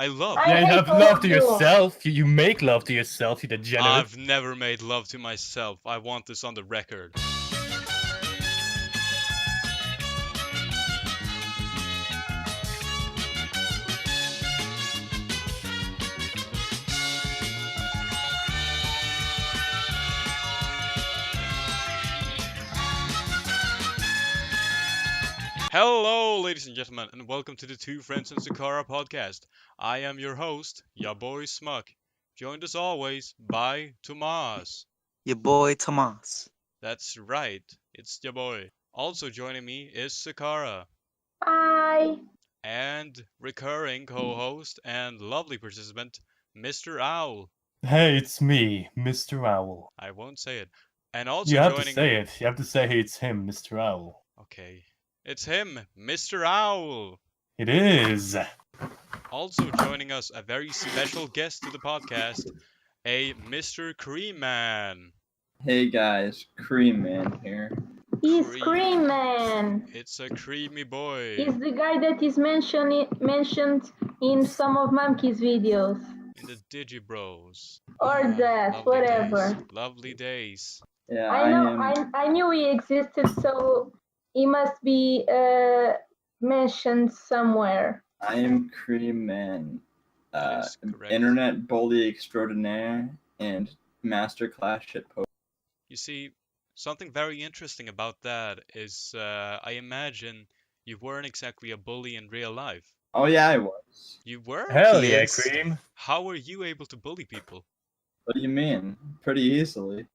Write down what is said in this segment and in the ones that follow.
I love. I Yeah, you hate have all love of to you. yourself. You make love to yourself, you degenerate. I've never made love to myself. I want this on the record. Hello, ladies and gentlemen, and welcome to the Two Friends and Xicara podcast. I am your host, your boy Smuck, joined as always by Tomas. Your boy Tomas. That's right, it's your boy. Also joining me is Xicara, Hi. and recurring co-host and lovely participant, Mr. Owl. Hey, it's me, Mr. Owl. I won't say it. And also You have to joining. say it. You have to say, hey, it's him, Mr. Owl. Okay, it's him, Mr. Owl. It is. Also joining us, a very special guest to the podcast, a Mr. Cream Man. Hey guys, Cream Man here. He's Cream. Cream Man. It's a creamy boy. He's the guy that is mentioned in some of Monkey's videos. In the Digibros. Or that, Lovely whatever. Days. Lovely days. Yeah, I knew he existed, so he must be mentioned somewhere. I am Cream Man, That is correct. internet bully extraordinaire and masterclass shitpost. You see, something very interesting about that is I imagine you weren't exactly a bully in real life. Oh yeah, I was. You were? Hell yeah, Yes. Cream. How were you able to bully people? What do you mean? Pretty easily.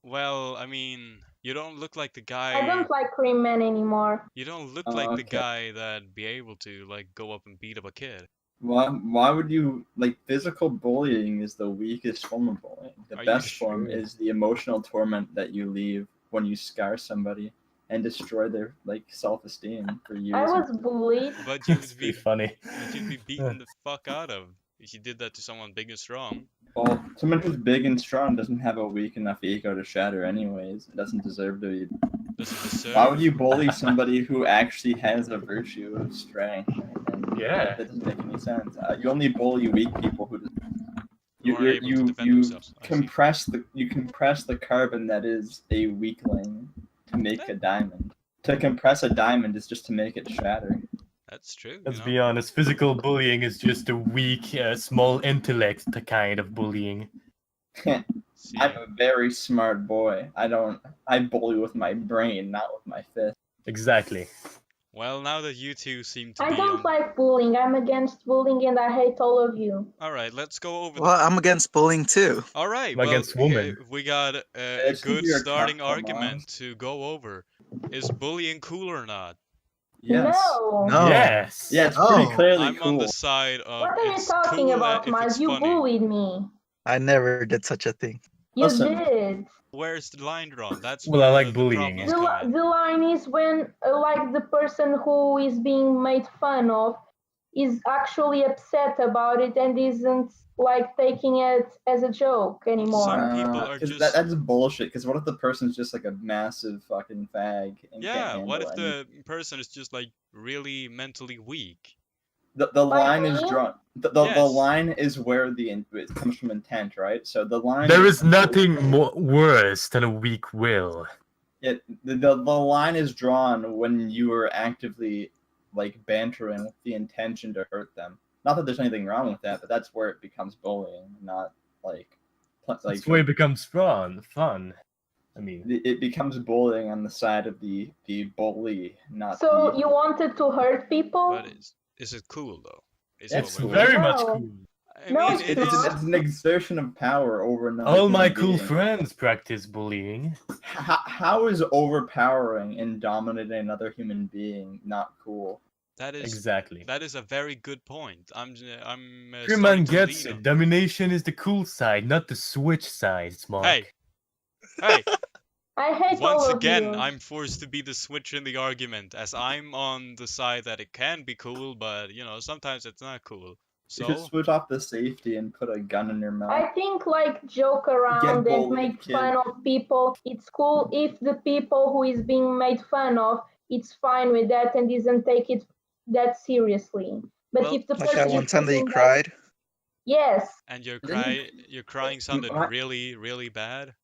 Well, I mean, you don't look like the I guy. don't like Cream Man anymore. You don't look Oh, like the okay. guy that'd be able to like go up and beat up a kid. Why would you, like, physical bullying is the weakest form of bullying. The Are you best form sure? is the emotional torment that you leave when you scar somebody and destroy their, like, self-esteem for years. I was bullied. But you'd It's be, pretty funny. but you'd be beaten the fuck out of if you did that to someone big and strong. Well, someone who's big and strong doesn't have a weak enough ego to shatter anyways. It doesn't deserve to be. Doesn't deserve. Why would you bully somebody who actually has a virtue of strength? And Yeah. That doesn't make any sense. You only bully weak people who Who aren't able to defend themselves. I see. compress the carbon that is a weakling to make a diamond. To compress a diamond is just to make it shatter. That's true. Let's you be know? honest, physical bullying is just a weak, small intellect kind of bullying. See, I'm a very smart boy. I bully with my brain, not with my fist. Exactly. well, now that you two seem to I be don't on. like bullying. I'm against bullying and I hate all of you. All right, let's go over. Well, I'm against bullying too. All right, I'm well, against women. we got a It's 'cause good you're a starting cock, argument to go over. Is bullying cool or not? Yes. No. No. Yes. Yeah, it's pretty Oh. clearly I'm cool. on the side of What are you it's talking cool about, if it's Maz? You funny. bullied me. I never did such a thing. You Listen. did. Where's the line drawn? That's Well, where I like the bullying. problems The, come in. the line is when, like, the person who is being made fun of is actually upset about it and isn't, like, taking it as a joke anymore. Some people are 'cause just- that's bullshit. Because what if the person's just like a massive fucking fag and Yeah, can't what if handle anything? the person is just like really mentally weak? The Like line is me? drawn. The Yes. line is where it comes from intent, right? So the line. There is nothing worse than a weak will. The line is drawn when you are actively like bantering with the intention to hurt them. Not that there's anything wrong with that, but that's where it becomes bullying, not like That's where it becomes fun. I mean, it becomes bullying on the side of the bully, not So the. you wanted to hurt people? But is it cool though? Is it's what we're- very much No. cool. I No, mean, it's it not. is. It's an exertion of power over another. All my human cool being. friends practice bullying. How is overpowering and dominating another human being not cool? That is Exactly. that is a very good point. I'm Every man starting to gets lean it. on- Domination is the cool side, not the switch side, Smuck. Hey, hey! I hate Once all of again, you. I'm forced to be the switch in the argument, as I'm on the side that it can be cool, but you know sometimes it's not cool. You should So switch off the safety and put a gun in your mouth. I think, like, joke around and bullied, make kid. fun of people. It's cool if the people who is being made fun of, it's fine with that and doesn't take it that seriously. But Well, if the Like person that one is time that you feeling cried. yes, and Didn't- your crying sounded I- really, really bad.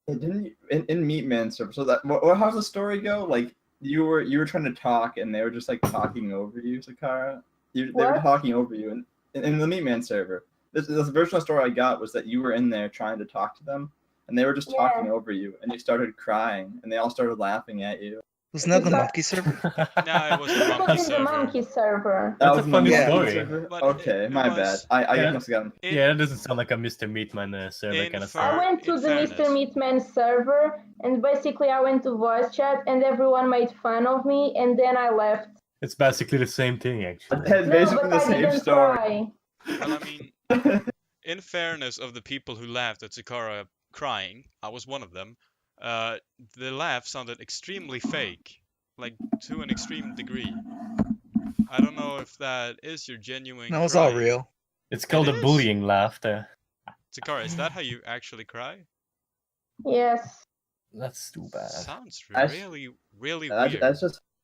Didn't you, in Meatman server? So that how's the story go? Like you were trying to talk and they were just like talking over you, Xicara. They were What? talking over you in the Meatman server. This version of the story I got was that you were in there trying to talk to them, and they were just talking Yeah. over you, and you started crying, and they all started laughing at you. Wasn't that the Because- monkey server? No, it was the that monkey was in the server. monkey server. That That's was a in the funny monkey story. server? But Okay, it my bad. was- I Yeah. must have gotten. Yeah, that doesn't sound like a Mr. Meatman server In kind of fair- stuff. I went to in the Mr. fairness. Meatman server, and basically I went to voice chat, and everyone made fun of me, and then I left. It's basically the same thing, actually. That's No, basically but the I same didn't story. cry. Well, I mean, in fairness of the people who laughed at Xicara crying, I was one of them. The laugh sounded extremely fake, like to an extreme degree. I don't know if that is your genuine. That was all crying. real. It's called It a is. bullying laughter. Xicara, is that how you actually cry? Yes. That's too bad. Sounds That's- really, really That's, weird.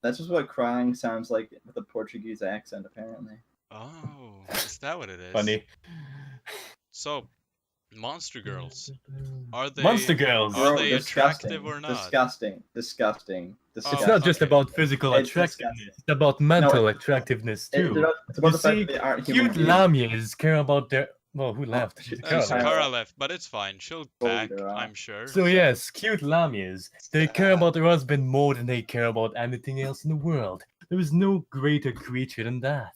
that's just what crying sounds like with a Portuguese accent, apparently. Oh, is that what it is? Funny. So, monster girls, are they? Monster girls. Are Bro, they disgusting, attractive or not? Disgusting. It's Oh, not just okay. about physical It's attractiveness. disgusting. It's about mental attractiveness too. It's about You the fact see, that they aren't human Cute beings. lamias care about their. Well, who left? shit. Xicara left. Xicara left, but it's fine. She'll back, her off. I'm sure. So yes, cute lamias. They care about their husband more than they care about anything else in the world. There is no greater creature than that.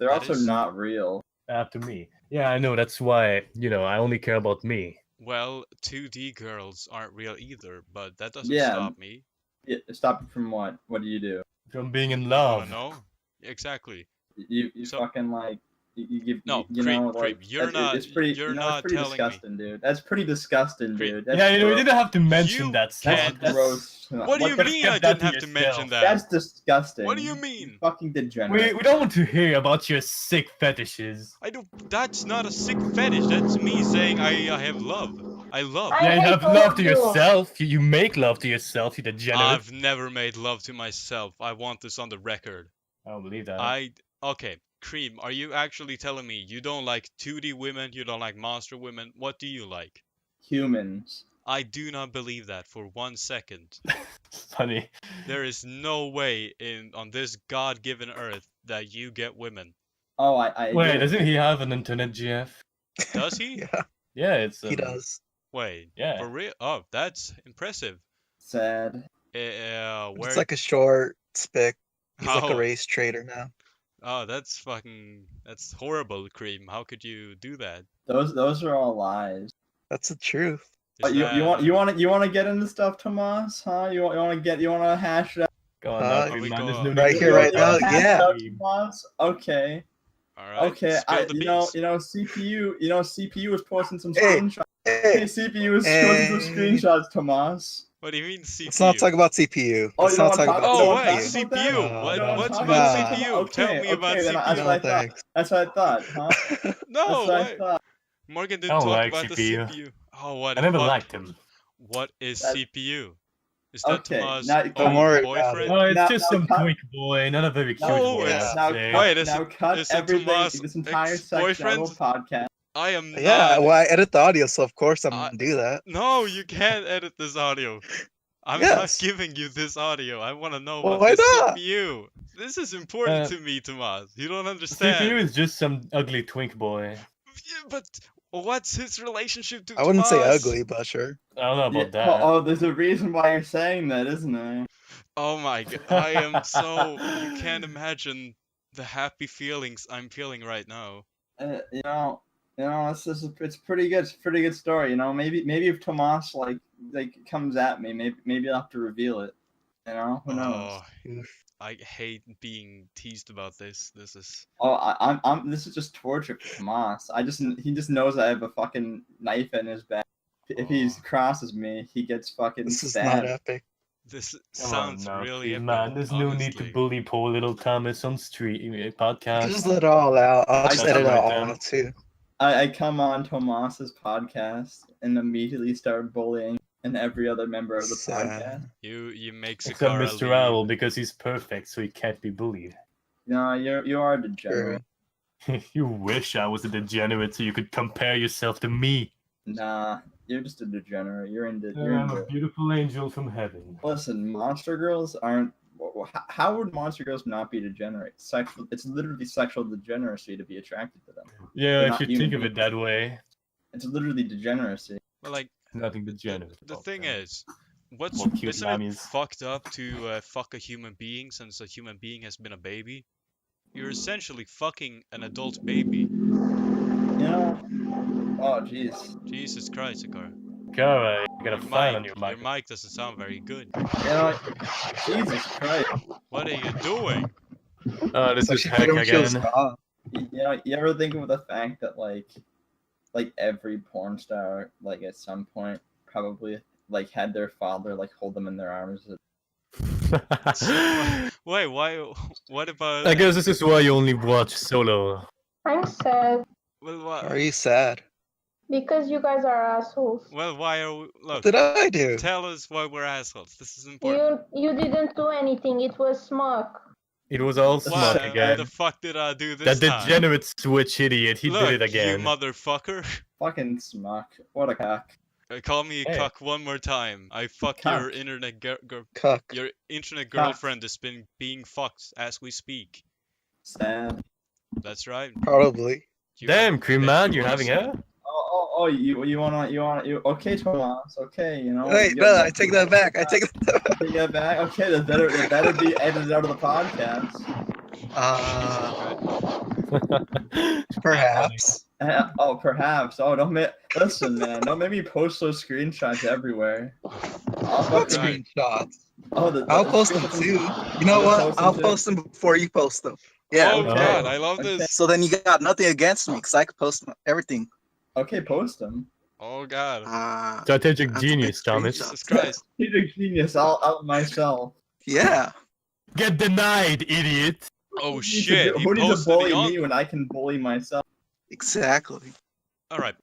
They're That also is- not real. After me. Yeah, I know. That's why, I only care about me. Well, 2D girls aren't real either, but that doesn't Yeah. stop me. Yeah, stop it from what? What do you do? From being in I love. wanna know. Exactly. You So- fucking like you give No, you Creep, know Creep, like you're not- it's pretty you're it's not pretty telling me. disgusting, dude. That's pretty disgusting, Creep. dude. That's Yeah, we gross. didn't have to mention You that. can't- That's gross. What do you the mean kept I that didn't to have to mention yourself? that? That's disgusting. What do you mean? You fucking degenerate. We don't want to hear about your sick fetishes. I don't. That's not a sick fetish. That's me saying I have love. I love. I Yeah, you hate have all love of to you. yourself. You make love to yourself, you degenerate. I've never made love to myself. I want this on the record. I don't believe that. Okay, Cream, are you actually telling me you don't like 2D women, you don't like monster women? What do you like? Humans. I do not believe that for 1 second. Funny. There is no way on this God-given earth that you get women. Oh, I Wait, do. doesn't he have an internet GF? Does he? Yeah, Yeah, it's he does. Wait, Yeah. for real? Oh, that's impressive. Sad. Where? It's like a short spic. He's like a Oh. race trader now. Oh, that's horrible, Cream. How could you do that? Those are all lies. That's the truth. Is You that- want to get into stuff, Tomas? Huh? You want to hash it out? Go on Uh, now, we Cream, go man. There's on. no need Right to here, worry right about now, it. Hash it yeah. out, Tomas? Okay. All right. Okay. Spill the beans. CPU. CPU is posting some Hey, screenshots. Hey, Hey, CPU is posting some Hey. screenshots, Tomas. What do you mean CPU? let's not talk about CPU. Oh, Let's you don't not wanna talk talk- about Oh, you what? don't CPU. talk about that? CPU? No, What? no, What's no. about Nah. CPU? Tell me about then CPU. that's No, what I thought. thanks. That's what I thought, huh? No, That's what I what? thought. Morgan I didn't don't talk like about the CPU. CPU. Oh, what? I never fuck? liked him. What is That's- CPU? Is that Okay, Tomas' now- old Don't worry about boyfriend? Oh, it's Now- just now some cut- twink boy, not a very cute No, boy. it's- I'd Now say. cut, Wait, is now it- cut is it everything, Tomas' this entire section ex-boyfriend? of the podcast. I am not. Yeah, well, I edit the audio, so of course I'm I- gonna do that. No, you can't edit this audio. I'm Yes. not giving you this audio. I want to know Well, about why the not? CPU. This is important Uh, to me, Tomas. You don't understand. CPU is just some ugly twink boy. Yeah, but what's his relationship to I wouldn't say Tomas? ugly, but sure. I don't know Yeah, about that. oh, there's a reason why you're saying that, isn't there? Oh my god, I am so. You can't imagine the happy feelings I'm feeling right now. It's pretty good. It's a pretty good story. Maybe if Tomas like comes at me, maybe I'll have to reveal it. Who knows? Oh, I hate being teased about this. This is. Oh, I'm. This is just torture for Tomas. He just knows I have a fucking knife in his back. If he Oh. crosses me, he gets fucking This is stabbed. not epic. This Come sounds on now, really Cream, epic, man. There's no need to honestly. bully poor little Thomas on street podcast. Just let it all out. I'll just I edit it right all then. out too. I come on Tomas's podcast and immediately start bullying and every other member of the Sad. podcast. You make Except Xicara Mr. leave. Owl because he's perfect, so he can't be bullied. No, you are degenerate. You wish I was a degenerate so you could compare yourself to me. Nah, you're just a degenerate. You're into. I'm a beautiful angel from heaven. Listen, monster girls aren't. How would monster girls not be degenerate? Sexual. It's literally sexual degeneracy to be attracted to them. Yeah, They're if not you human think of it beings. that way, It's literally degeneracy. But like, nothing degenerate. the about thing them. is, what's More cute isn't it lammies. fucked up to fuck a human being since a human being has been a baby? You're essentially fucking an adult baby. You know? Oh, jeez. Jesus Christ, Xicara. Kara, you got a Your fine on mic, your your mic. mic doesn't sound very good. You know? Jesus Christ. What are you doing? Oh, this So is she heck don't kill again. Scott. You know? You ever think of the fact that like every porn star, like at some point, probably like had their father like hold them in their arms. Wait, why? What about? I guess this is why you only watch solo. I'm sad Well, Are you sad? because you guys are assholes. well, why are we? What Look, did I do? tell us why we're assholes. This is important. You didn't do anything. It was Smuck. It was all Why? Smuck What again. the fuck did I do That this time? degenerate switch idiot, he Look, did it again. you motherfucker. Fucking Smuck. What a cock. Call me a Hey. cuck one more time. I fuck Cuck. your internet Cuck. your internet Cuck. girlfriend has been being fucked as we speak. Sad. That's right. Probably. You Damn, have Cream bet Man, you you're having wanna- her? Oh, you wanna, okay, Tomas, okay, you know. Wait, you no, gotta- I take that back. I take that Take that back. Okay, that better be edited out of the podcast. Perhaps. Oh, perhaps. Oh, listen, man. Don't make me post those screenshots everywhere. I'll What fucking. screenshots? Oh, I'll post them screenshots- too. You know You'll what? post them I'll too? post them before you post them. Yeah. Oh okay. god, I love Okay. this. So then you got nothing against me because I could post everything. Okay, post them. Oh god. Strategic That's genius, big Thomas. Jesus Christ. He's a genius. I'll out myself. Yeah. Get denied, idiot! Oh Who needs shit, to, he who needs to posted the bully on- me when I can bully myself? Exactly. Alright,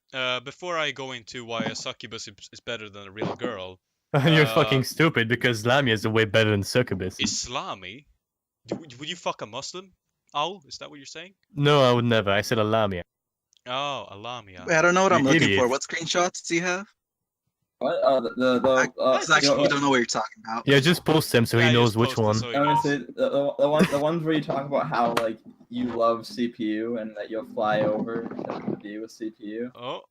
before I go into why a succubus is better than a real girl, You're Uh, fucking stupid because Lamia is way better than Succubus. Islami? Would you fuck a Muslim? Owl? Is that what you're saying? No, I would never. I said a Lamia. Oh, a lamia. Wait, I don't know what I'm You looking idiot. for. What screenshots do you have? What? Because actually, you don't know what you're talking about. Yeah, just post them so Yeah, he you knows just which post it one. so he I knows. mean, the ones where you talk about how like you love CPU and that you'll fly over to be with CPU. Oh,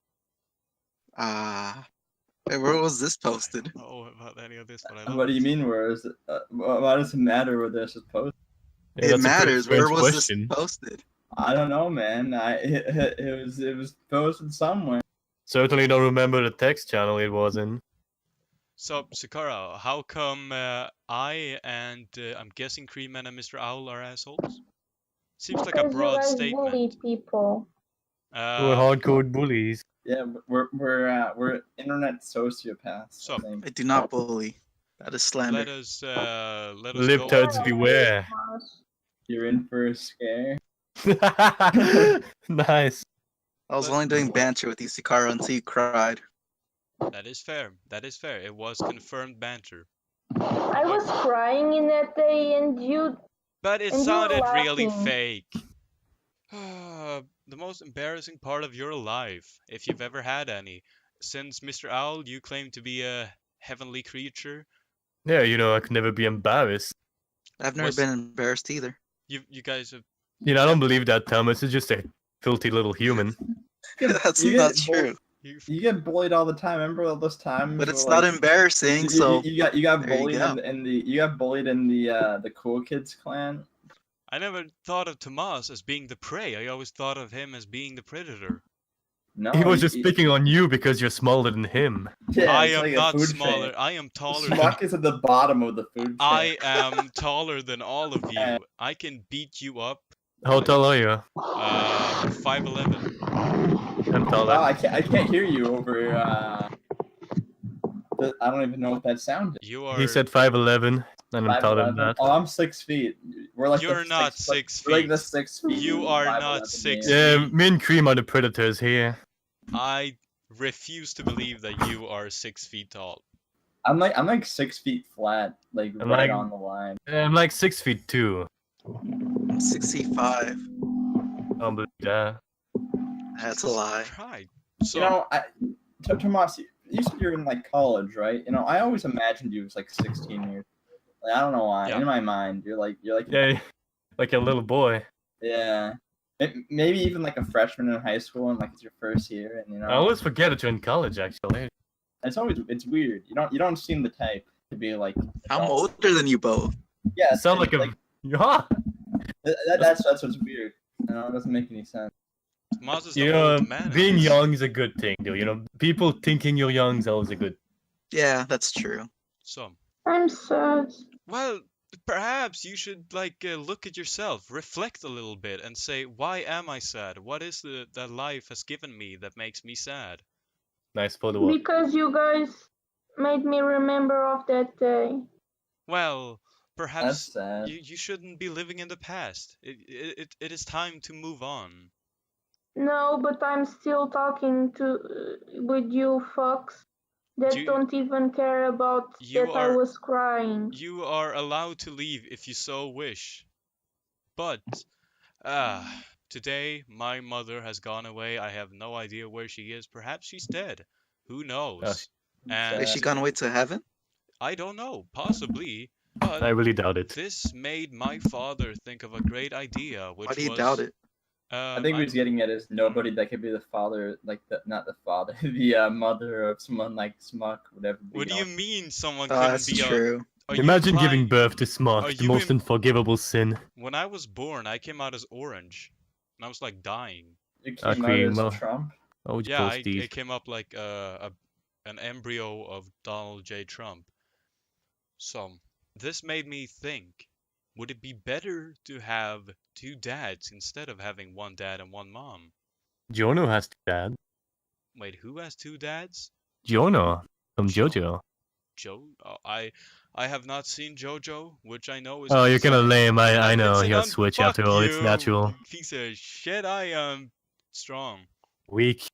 Wait, where was this posted? I don't know about any of this, but I love What do you this. mean? Where is it? Why does it matter where this is posted? Yeah, It that's a pretty matters. Where strange was question. this posted? I don't know, man. It was posted somewhere. Certainly don't remember the text channel it was in. So, Xicara, how come I and I'm guessing Creeman and Mr. Owl are assholes? Seems like a Because you broad guys statement. bully people. We're hardcore bullies. Yeah, we're internet sociopaths. So, I think. I do not bully. That is slander. let us go. Libtards beware. You're in for a scare. Nice. I was only doing banter with you, Xicara, until you cried. That is fair. That is fair. It was confirmed banter. I was crying in that day, and you. But it And you were sounded really laughing. fake. The most embarrassing part of your life, if you've ever had any. Since Mr. Owl, you claim to be a heavenly creature. Yeah, you know, I could never be embarrassed. I've never Was- been embarrassed either. You guys have. You know, I don't believe that, Thomas. It's just a filthy little human. That's You not get true. You get bullied all the time. Remember all those times? But it's where, not like, embarrassing, you so got there you bullied go. in the cool kids clan. I never thought of Tomas as being the prey. I always thought of him as being the predator. No, He was just picking on you because you're smaller than him. Yeah, I it's am like a not food smaller. chain. I am taller than. Smuck is at the bottom of the food chain. I am taller than all of you. I can beat you up. How tall are you? 5'11". I'm Wow, taller. I can't hear you over. I don't even know what that sounded. You are. He said 5'11", and I'm taller than 5'11". that. Oh, I'm 6 feet. We're like You're the not 6 foot- 6 We're like the feet. 6 feet. You are 5'11" not 6 man. Yeah, me and Cream are the predators here. I refuse to believe that you are 6 feet tall. I'm like 6 feet flat, like I'm right like- on the line. I'm like 6'2". I'm 6'5". Unbelievable. Yeah. That's a lie. Right. You So know, Tomas, you said you're in like college, right? You know, I always imagined you as like 16 years. Like, I don't know why. Yeah. In my mind, you're like Yeah, like a little boy. yeah. Maybe even like a freshman in high school, and like it's your first year, and you know. I always forget that you're in college, actually. It's weird. You don't seem the type to be like. I'm older than you both. Yeah, You sound like a. Yeah. that's what's weird. You know, it doesn't make any sense. Tomas is You the know, old man. in being this. young is a good thing, though. You know, people thinking you're young is always a good. Yeah, that's true. So, I'm sad. well, perhaps you should look at yourself, reflect a little bit, and say, why am I sad? What is it that life has given me that makes me sad? Nice photo op. Because you guys made me remember of that day. Well, That's perhaps sad. you shouldn't be living in the past. It is time to move on. No, but I'm still talking to with you fucks that You- don't even care about you that I are- was crying. You are allowed to leave if you so wish. But, today my mother has gone away. I have no idea where she is. Perhaps she's dead. Who knows? And Is she gone away to heaven? I don't know. Possibly. I But really doubt it. this made my father think of a great idea, which Why do you was... doubt it? I think what he's getting at is nobody that could be the father, like not the father, the mother of someone like Smuck would ever be. What do you mean someone Oh, couldn't that's be true. Are you Imagine implying- giving birth to Are Smuck, the you most im- unforgivable sin. When I was born, I came out as orange. And I was like dying. You I came agree, out as well- Trump. How would you Yeah, post these? it came up like an embryo of Donald J. Trump. So, this made me think, would it be better to have two dads instead of having one dad and one mom? Jono has two dads. Wait, who has two dads? Jono from Jo- JoJo. Joe? I have not seen JoJo, which I know is... Oh, you're kinda lame. I know. It's an You're Switch fuck after all. It's you, natural. you piece of shit. I am strong. Weak.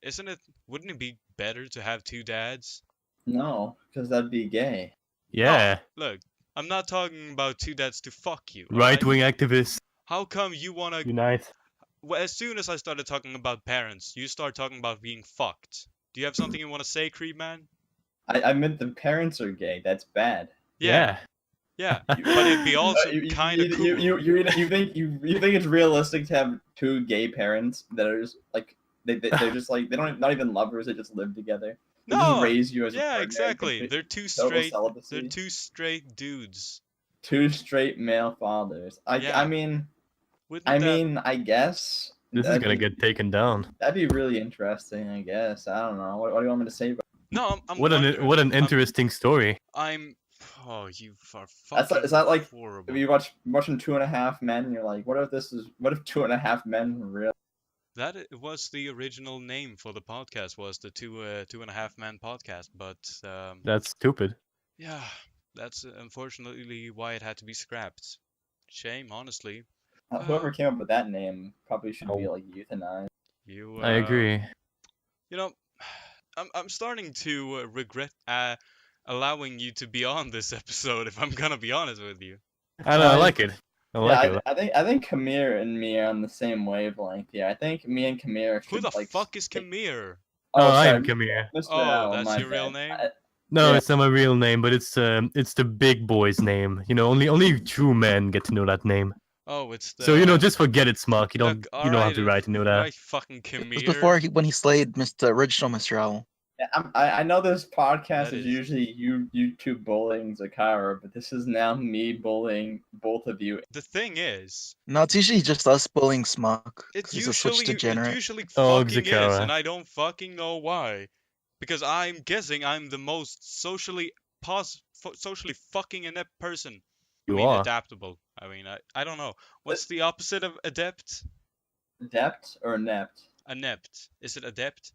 Isn't it? Wouldn't it be better to have two dads? No, because that'd be gay. Yeah. Look, I'm not talking about two dads to fuck you. Right wing activists How come you wanna? unite. Well, as soon as I started talking about parents, you start talking about being fucked. Do you have something you want to say, Creed Man? I meant the parents are gay. That's bad. Yeah, but it'd be also kind of cool. You think it's realistic to have two gay parents that are just like they're just like they don't not even lovers. They just live together. They just No, raise you as a yeah, partner, exactly. complete- They're two total straight. celibacy. They're two straight dudes. Two straight male fathers. Yeah. I mean, Wouldn't I that- mean, I guess This is that'd gonna be- get taken down. That'd be really interesting. I guess I don't know. What do you want me to say? About No, I'm What wondering. an interesting story. Oh, you are That's fucking is that like horrible. if you watching 2.5 Men, and you're like, what if 2.5 Men were real? That was the original name for the podcast, was the Two and a Half Men podcast. But That's stupid. yeah, that's unfortunately why it had to be scrapped. Shame, honestly. Whoever came up with that name probably should be Oh. like euthanized. You. I agree. You know, I'm starting to regret allowing you to be on this episode. If I'm gonna be honest with you. I know. I Uh, like it. I like Yeah, it. I think Kamir and me are on the same wavelength. Yeah, I think me and Kamir. Who should, the like, fuck is stick- Kamir? Oh, I sorry, am Kamir. Mr. Oh, L, that's my your real bad. name? No, Yeah. it's not my real name, but it's the big boy's name. You know, only true men get to know that name. Oh, it's the. So you know, just forget it, Smuck. You don't Look, you don't have alright, the right to know that. Right, fucking It was Kamir. before when he slayed the original Mr. Owl. Yeah, I know this podcast That is is- usually you two bullying Xicara, but this is now me bullying both of you. The thing is, No, it's usually just us bullying Smuck. 'Cause It he's a Switch usually degenerate. Oh, fucking is, Xicara. and I don't fucking know why. Because I'm guessing I'm the most socially socially fucking inept person. You I mean, are. adaptable. I mean, I don't know. What's the opposite of adept? Adept or inept? Inept. Is it adept?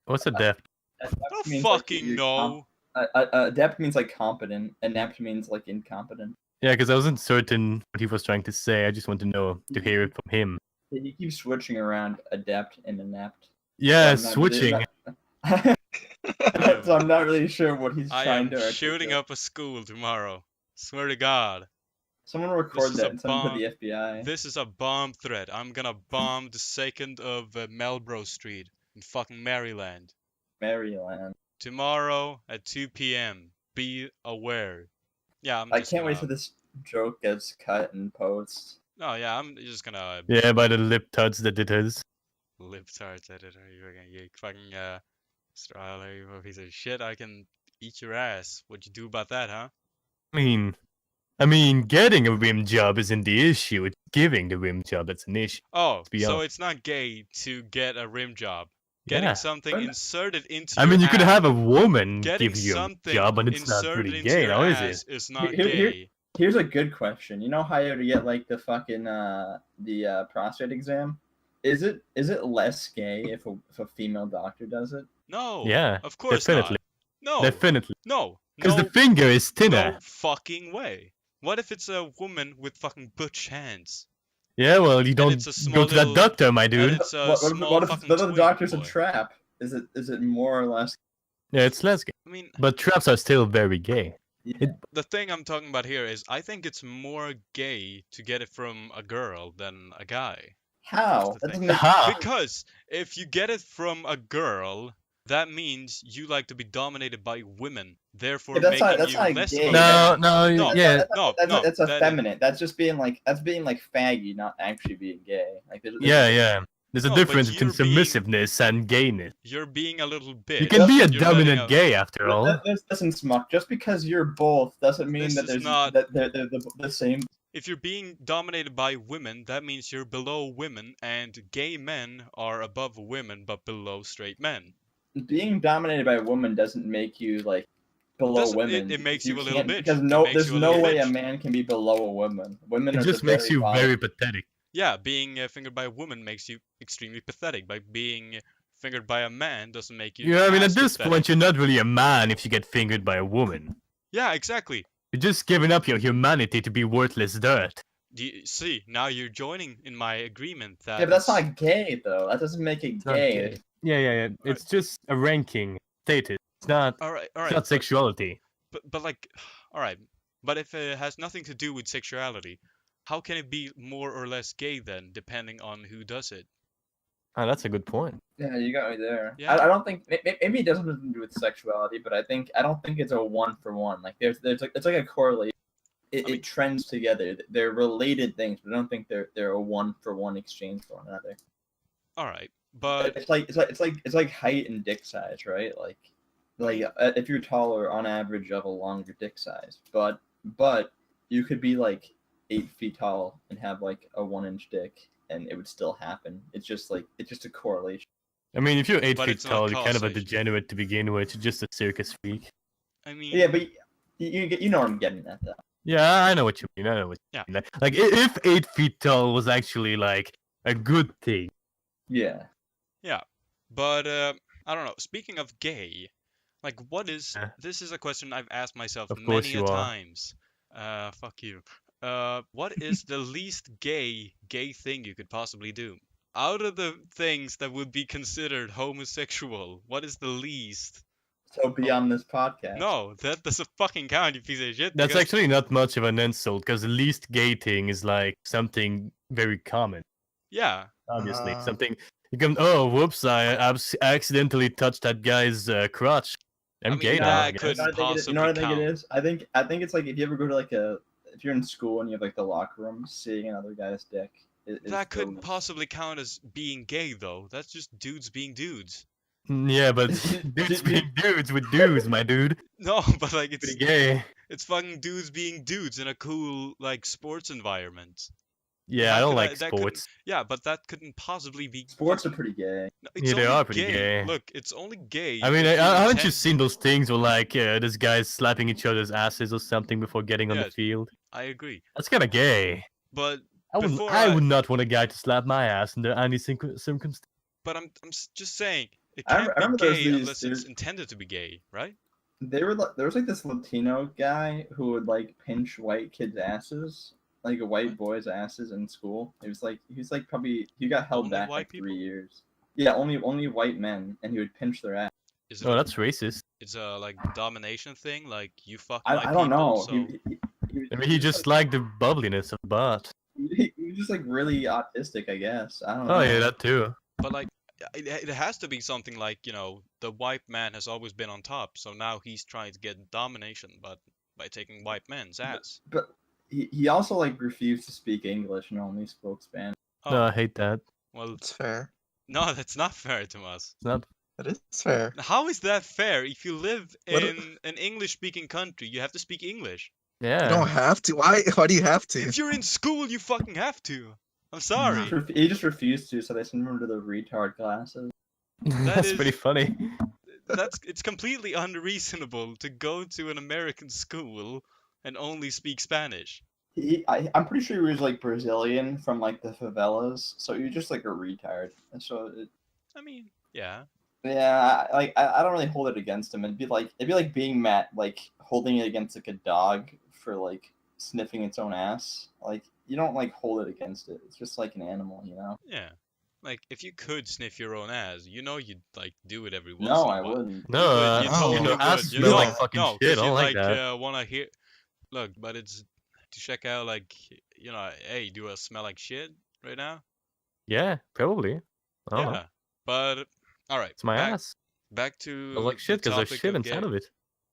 What's a depth? Adept I don't means, like, fucking you're know. adept means like competent. Inept means like incompetent. Yeah, because I wasn't certain what he was trying to say. I just want to know to hear it from him. He keeps switching around adept and inept. Yeah, So I'm not really- switching. so I'm not really sure what he's I trying am to. shooting articulate. up a school tomorrow. Swear to God. Someone record is that a and send it to bomb. the FBI. This is a bomb threat. I'm gonna bomb the 2nd of Melrose Street in fucking Maryland. Maryland. Tomorrow at 2 p.m. Be aware. Yeah, I'm I just can't wait gonna. till this joke gets cut and post. No, yeah, I'm just gonna Yeah, by the lip tuds that it is. lip tarts editor. You fucking Australia, you piece of shit. I can eat your ass. What you do about that, huh? I mean, getting a rim job isn't the issue. It's giving the rim job that's an issue. Oh, be so honest. it's not gay to get a rim job. Getting Yeah. something Well, inserted into I mean, your you could ass. have a woman Getting give you a something job, but it's not inserted really into gay, your now is ass it? is not Here- gay. Here's a good question. You know how you have to get like the fucking prostate exam? Is it less gay if a female doctor does it? No. Yeah, Of course definitely. not. No. Definitely. No. Because No. the finger is thinner. No fucking way. What if it's a woman with fucking butch hands? Yeah, well, you don't it's a small go to that little- doctor, my And dude. it's a What small if fucking the twink doctor's a boy. trap? Is it more or less? Yeah, it's less gay. I mean, But traps are still very gay. Yeah. the thing I'm talking about here is I think it's more gay to get it from a girl than a guy. How? the That thing. doesn't make Aha! Because if you get it from a girl, that means you like to be dominated by women, therefore Yeah, that's making not you gay. less No, of a No, man. no, No. yeah, No, that's, no, that's that- effeminate. That's just being like faggy, not actually being gay. Like yeah. There's a No, but difference between you're being- submissiveness and gayness. You're being a little bitch. You can be a You're letting dominant out- gay after all. Listen, Smuck. Just because you're both doesn't mean This that is there's not- that they're the same. If you're being dominated by women, that means you're below women, and gay men are above women but below straight men. Being dominated by a woman doesn't make you like below Doesn't- women. it makes you a little can't- bitch. Because It makes there's you a no little way a bitch. man can be below a woman. Women It are just the makes you bottom. very pathetic. Yeah, being fingered by a woman makes you extremely pathetic. By being fingered by a man doesn't make you. Yeah, I mean, as at this pathetic. point, you're not really a man if you get fingered by a woman. Yeah, exactly. You're just giving up your humanity to be worthless dirt. Do you see? Now you're joining in my agreement that. Yeah, but that's it's- not gay though. That doesn't make it It's not gay. gay. Yeah. It's just a ranking status. It's not. All right, all It's right. not sexuality. But like, all right. But if it has nothing to do with sexuality, how can it be more or less gay then, depending on who does it? Ah, that's a good point. Yeah, you got me there. Yeah. I don't think maybe it doesn't have to do with sexuality, but I don't think it's a 1-for-1. Like there's like it's like a correlation. I mean- It trends together. They're related things, but I don't think they're a 1-for-1 exchange for one another. All right, but It's like height and dick size, right? Like if you're taller, on average, you have a longer dick size. But you could be like 8 feet tall and have like a 1-inch dick, and it would still happen. It's just a correlation. I mean, if you're 8 But feet it's not tall, you're kind of a causation. degenerate to begin with. You're just a circus freak. I mean, Yeah, but you know what I'm getting at though. Yeah, I know what you mean. I know what you Yeah. mean. Like, if 8 feet tall was actually like a good thing. Yeah. but I don't know. Speaking of gay, like, what is? Yeah. This is a question I've asked myself Of course many you a are. times. Fuck you. What is the least gay thing you could possibly do? Out of the things that would be considered homosexual, what is the least? So be on this podcast. No, that doesn't fucking count, you piece of shit. That's because- actually not much of an insult, because the least gay thing is like something very common. Yeah. Obviously, something you can. Oh, whoops! I accidentally touched that guy's crotch. I'm mean, gay now. that I guess. could- You know what I think it- you know what I think possibly it is? I think it's like if you ever go to if you're in school and you have like the locker room, seeing another guy's dick. That couldn't possibly count as being gay, though. That's just dudes being dudes. Yeah, but dudes being dudes with dudes, my dude. No, but like it's Pretty gay. it's fucking dudes being dudes in a cool like sports environment. Yeah, I How don't could like that couldn't- sports. Yeah, but that couldn't possibly be. Sports are pretty gay. No, it's Yeah, they only are pretty gay. Look, it's only gay. I mean, if haven't you intend- seen those things where like this guy's slapping each other's asses or something before getting on the Yes. field? I agree, That's kind of gay. but I I- would not want a guy to slap my ass under any circumstance. just saying it I can't remember be there was gay these- unless it's there's- intended to be gay, right? There was like this Latino guy who would like pinch white kids' asses, like white boys' asses in school. He was like probably he got held Only back white like 3 people? years. Yeah, only white men, and he would pinch their ass. Is it Oh, that's racist. it's a like domination thing? Like you fuck I my don't people, know. so Maybe he just liked the bubbliness of Bart. He was just like really autistic, I guess. I don't know. Oh yeah, that too. But like, it has to be something like, the white man has always been on top, so now he's trying to get domination, but by taking white man's ass. But he also like refused to speak English and only spoke Spanish. No, Oh, I hate that. well, It's fair. no, that's not fair, Tomas. It's not. That is fair. How is that fair? If you live What in an English-speaking country, you have to speak English. You Yeah. don't have to. Why do you have to? If you're in school, you fucking have to. I'm sorry. He just refused to, so they sent him to the retard classes. That's is- pretty funny. It's completely unreasonable to go to an American school and only speak Spanish. I'm pretty sure he was like Brazilian from like the favelas, so he was just like a retard. And so I mean, yeah. yeah, I don't really hold it against him. It'd be like being Matt, like holding it against like a dog for like sniffing its own ass. Like you don't like hold it against it. It's just like an animal, you know. Yeah. Like, if you could sniff your own ass, you'd, like, do it every once No, in I a while. wouldn't. No, You Oh, totally you know, would. ass You smell know- like fucking no, shit. I 'cause don't you, like that. wanna hear... Look, but it's to check out, like, hey, do I smell like shit right now? Yeah, probably. I don't know. Yeah. But, alright. It's my back, ass. Back to I like shit the because there's topic shit of inside gay- of it.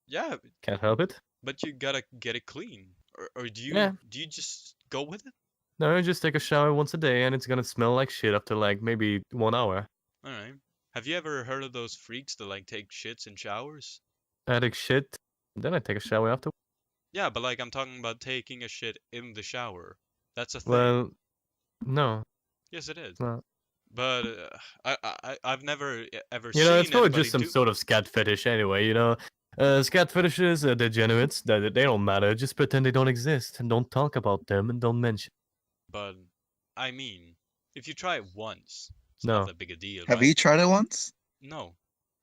Yeah, Can't help it. but you gotta get it clean. Or do you Yeah. do you just go with it? No, I just take a shower once a day and it's gonna smell like shit after like maybe 1 hour. Alright. Have you ever heard of those freaks that, like, take shits in showers? I take shit, then I take a shower after. Yeah, but, like, I'm talking about taking a shit in the shower. That's a thing. Well, no, Yes, it is. it's not. But I've never ever You seen know, it's probably anybody just some do. sort of scat fetish anyway, you know. Scat fetishes are degenerates, that they don't matter, just pretend they don't exist, and don't talk about them, and don't mention. But I mean, if you try it once, it's No. not that big a deal, Have right? you tried it once? No.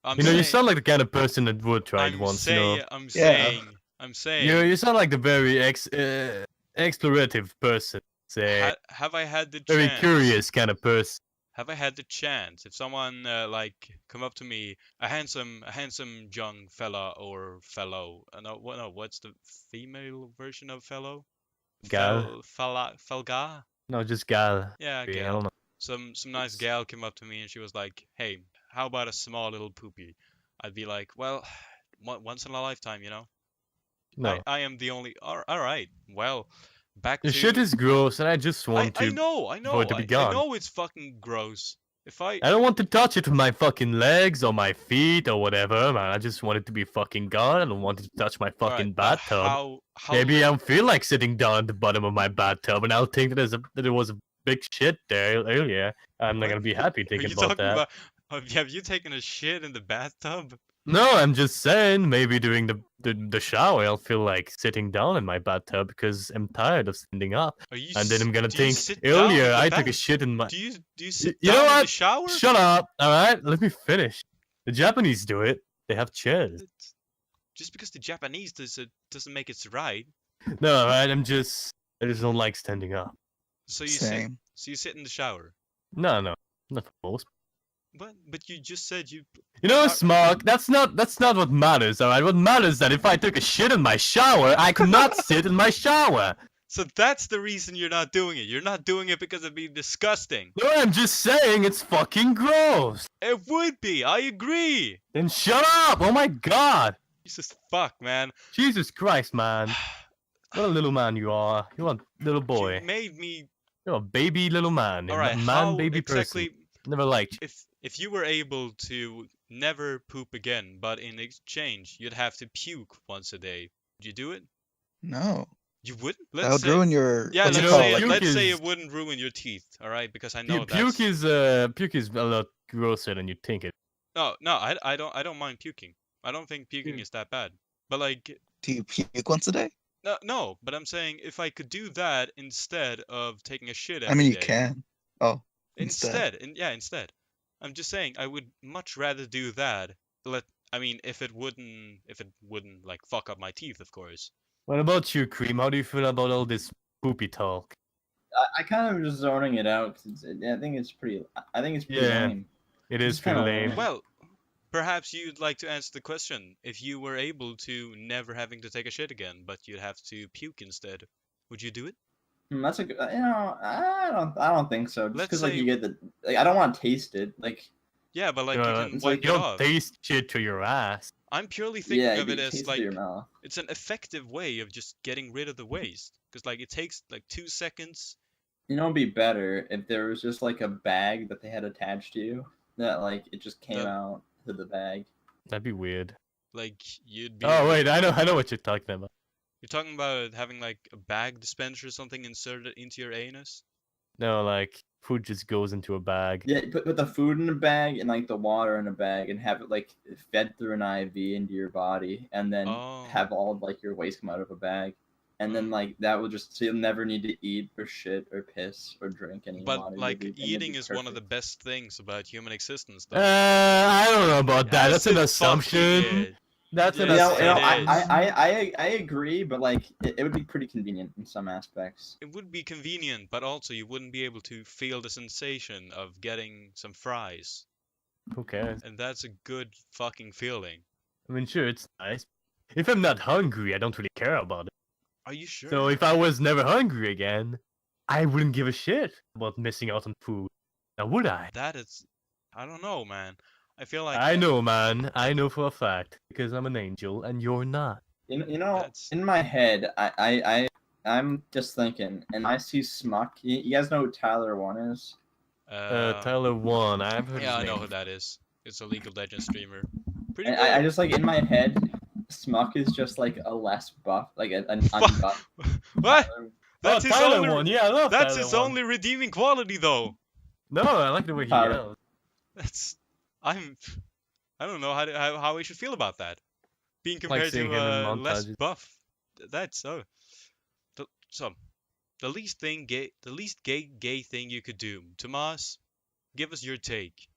I'm You know, you saying, sound like the kind of person that would try it I'm once, saying, you know. I'm Yeah. saying, I'm saying. You sound like the very explorative person, say, Have I had the very chance? curious kind of person. Have I had the chance? If someone like come up to me, a handsome young fella or fellow. No, what's the female version of fellow? Gal. Felga? No, just gal. Yeah, I gal. don't know. Some nice gal came up to me and she was like, "Hey, how about a small little poopy?" I'd be like, "Well, once in a lifetime, you know." No. I am the only. All right. Well, back The to. shit is gross, and I just want I to. know. for it to be I gone. know it's fucking gross. If I. I don't want to touch it with my fucking legs or my feet or whatever, man. I just want it to be fucking gone. I don't want it to touch my Alright, fucking but bathtub. How Maybe li- I'll feel like sitting down at the bottom of my bathtub, and I'll think that there was a big shit there earlier. I'm not What? gonna be happy Are thinking you about talking that. about? Have you taken a shit in the bathtub? No, I'm just saying. Maybe during the shower, I'll feel like sitting down in my bathtub because I'm tired of standing up. Are you? And then I'm gonna do you think sit down in earlier the I took a bath- shit in my. Do you sit you down know in the what? shower? Shut up! All right, let me finish. The Japanese do it. They have chairs. Just because the Japanese doesn't make it right. No, all right. I just don't like standing up. So you Same. sit in the shower. No, not for most. But you just said you. You know, Uh, Smuck, that's not what matters, alright? What matters is that if I took a shit in my shower, I could not sit in my shower. So that's the reason you're not doing it. You're not doing it because it'd be disgusting. No, I'm just saying it's fucking gross. It would be. I agree. Then shut up! Oh my god! Jesus fuck, man. Jesus Christ, man. What a little man you are. You're a little boy. You made me. You're a baby little man. All right. Man, How baby exactly? person. Never liked you. If you were able to never poop again, but in exchange you'd have to puke once a day, would you do it? No. You wouldn't. That would ruin your. Yeah, what's you it know, called? say Like, puke let's say is- it wouldn't ruin your teeth. All right, because I Yeah, know that's. puke is a lot grosser than you think it. No, I don't mind puking. I don't think puking is that bad. But like, do you puke once a day? no. But I'm saying if I could do that instead of taking a shit I every mean, you day. can. Oh, instead. Instead. I'm just saying I would much rather do that. I mean, if it wouldn't like fuck up my teeth, of course. What about you, Cream? How do you feel about all this poopy talk? I kind of just zoning it out. 'Cause I think it's pretty. I think it's pretty Yeah. lame. It is It's pretty kinda lame. lame. Well, perhaps you'd like to answer the question. If you were able to never having to take a shit again, but you'd have to puke instead, would you do it? That's a good. I don't think so. Just Let's because like say- you get the like, I don't want to taste it. Like Yeah, but like you can it's wipe You it don't off. taste shit to your ass. I'm purely thinking yeah, of you it as taste it like in your mouth. it's an effective way of just getting rid of the waste. Because like it takes like 2 seconds. You know, it'd be better if there was just like a bag that they had attached to you that like it just came That- out to the bag. That'd be weird. Like you'd be. Oh wait, I know what you're talking about. You're talking about having like a bag dispenser or something inserted into your anus? No, like food just goes into a bag. Yeah, put the food in a bag and like the water in a bag and have it like fed through an IV into your body and then Oh. have all of, like your waste come out of a bag. And then like that will just so you'll never need to eat or shit or piss or drink any water. But You'll like be- and you'll eating be is one of the perfect. best things about human existence, though. I don't know about that. Yes, That's an it assumption. fucking is. That's an Yes, You know, assumption. I agree, but like it would be pretty convenient in some aspects. It would be convenient, but also you wouldn't be able to feel the sensation of getting some fries. Who cares? And that's a good fucking feeling. I mean, sure, it's nice. If I'm not hungry, I don't really care about it. Are you sure? So if I was never hungry again, I wouldn't give a shit about missing out on food. Now would I? That is... I don't know, man. I feel like... I know, man. I know for a fact because I'm an angel and you're not. You know, That's- in my head, I'm just thinking, and I see Smuck. You guys know who Tyler 1 is? Tyler 1. I've heard Yeah, his I know name. who that is. It's a League of Legends streamer. Pretty And good. I just like in my head, Smuck is just like a less buff, like an unbuffed. What? Tyler. That's oh, his Tyler only... 1. Yeah, I love That's Tyler his 1. only redeeming quality, though. No, I like the way he Tyler. yells. That's... I don't know how we should feel about that. Being compared seeing to him in less montages. buff. That's so. The least gay thing you could do. Tomas, give us your take.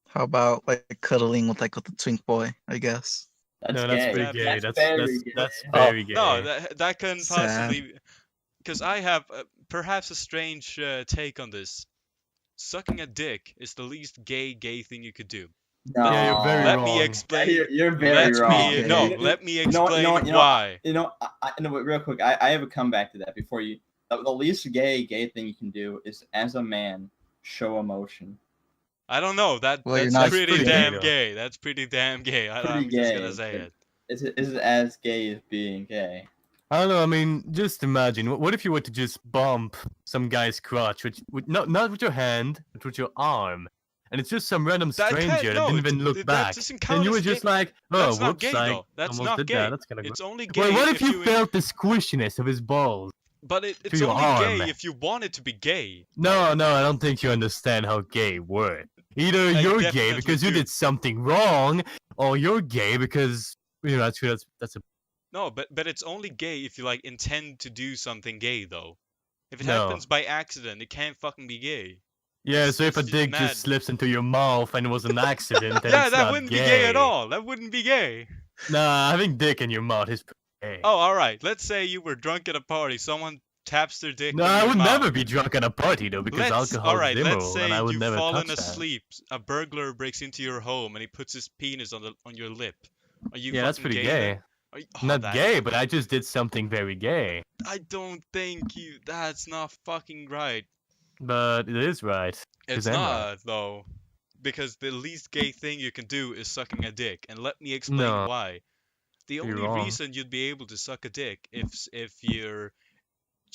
How about like cuddling with a twink boy? I guess. That's No, that's gay. pretty gay. That's That's very gay. that's Oh, very gay. No, that can Sad. possibly, because I have perhaps a strange take on this. Sucking a dick is the least gay thing you could do. No. Yeah, you're very Let wrong. me Yeah, explain. you're very Let wrong. me let me You know what- explain you know what- you know- why. You know, no, but real quick, I have a comeback to that before you. The least gay thing you can do is, as a man, show emotion. I don't know. Well, you're That's not- pretty Pretty gay, damn though. gay. That's pretty damn gay. Pretty I'm just gay, gonna say but- it. Is it as gay as being gay? I don't know. I mean, just imagine. What if you were to just bump some guy's crotch, not with your hand, but with your arm, and it's just some random That can't- stranger that no, didn't even look that back, doesn't and count you were as just gay. like, oh, That's not whoops, gay, I though. That's almost not did gay. that. That's kind of It's only gay Well, what if you you felt the squishiness of his balls? But it's your only arm? gay if you want it to be gay. No, I don't think you understand how gay works. Either I you're gay definitely because you do. did something wrong, or you're gay because that's a No, but it's only gay if you like intend to do something gay though. If it No. happens by accident, it can't fucking be gay. yeah. It's- So if a it's dick mad. just slips into your mouth and it was an accident, then Yeah, it's that not wouldn't be gay at all. That wouldn't be gay. Nah, having dick in your mouth is pretty gay. Oh, all right. Let's say you were drunk at a party. Someone taps their dick. No, in I your would mouth. never be drunk at a party though, because alcohol all right, is immoral, let's say and I would you've never fallen touch that. asleep. A burglar breaks into your home and he puts his penis on your lip. Are you Yeah, that's fucking pretty then? gay. Are you- oh, Not that- gay, but I just did something very gay. I don't think you. That's not fucking right. But it is right. It's I'm right. not though, because the least gay thing you can do is sucking a dick, and let me explain No. why. The You're only wrong. reason you'd be able to suck a dick if